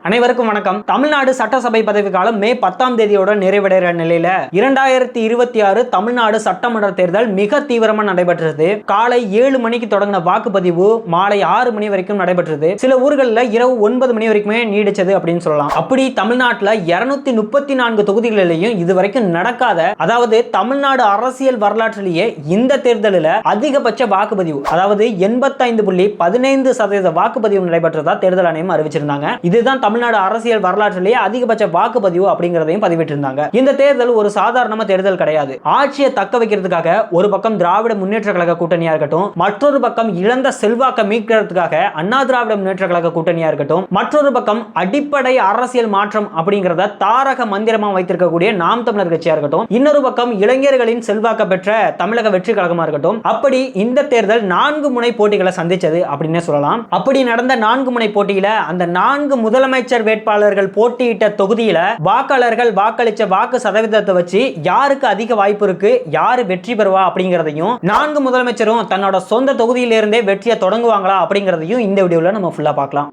அனைவருக்கும் வணக்கம். தமிழ்நாடு சட்டசபை பதவி காலம் மே 10ஆம் தேதியோட நிறைவடைகிற நிலையில 2026 தமிழ்நாடு சட்டமன்ற தேர்தல் மிக தீவிரமா நடைபெற்றது. காலை 7 மணிக்கு தொடங்கின வாக்குப்பதிவு மாலை 6 மணி வரைக்கும் நடைபெற்றது. சில ஊர்களில் இரவு 9 மணி வரைக்குமே நீடிச்சது அப்படின்னு சொல்லலாம். அப்படி தமிழ்நாட்டில் 234 தொகுதிகளிலையும் இதுவரைக்கும் நடக்காத, அதாவது தமிழ்நாடு அரசியல் வரலாற்றிலேயே இந்த தேர்தலில் அதிகபட்ச வாக்குப்பதிவு, அதாவது 85.15% வாக்குப்பதிவு நடைபெற்றதா தேர்தல் ஆணையம் அறிவிச்சிருந்தாங்க. இதுதான் தமிழ்நாடு அரசியல் வரலாற்றிலேயே அதிகபட்ச வாக்குப்பதிவு அப்படிங்கறதையும் பதிவிட்டிருந்தாங்க. இந்த தேர்தல் ஒரு சாதாரண தேர்தல் கிடையாது. ஆட்சியை தக்க வைக்கிறதுக்காக ஒரு பக்கம் திராவிட முன்னேற்ற கழக கூட்டணியா இருக்கட்டும், மற்றொரு பக்கம் இழந்த செல்வாக்க மீட்கிறதுக்காக அண்ணா திராவிட முன்னேற்ற கழக கூட்டணியா இருக்கட்டும், மற்றொரு பக்கம் அடிப்படை அரசியல் மாற்றம் அப்படிங்கறத தாரக மந்திரமா வைத்திருக்கக்கூடிய நாம் தமிழர் கட்சியா இருக்கட்டும், இன்னொரு பக்கம் இளைஞர்களின் செல்வாக்க பெற்ற தமிழக வெற்றி கழகமா இருக்கட்டும். அப்படி இந்த தேர்தல் 4 முனை போட்டிகளை சந்திச்சது அப்படின்னு சொல்லலாம். அப்படி நடந்த 4 முனை போட்டியில அந்த 4 முதலமைச்சர் வேட்பாளர்கள் போட்டியிட்ட தொகுதியில வாக்காளர்கள் வாக்களிச்ச வாக்கு சதவீதத்தை வச்சு யாருக்கு அதிக வாய்ப்பு இருக்கு, யாரு வெற்றி பெறுவா அப்படிங்கறதையும், 4 முதலமைச்சரும் தன்னோட சொந்த தொகுதியிலிருந்தே வெற்றியை தொடங்குவாங்களா அப்படிங்கறதையும் இந்த வீடியோல நம்ம ஃபுல்லா பார்க்கலாம்.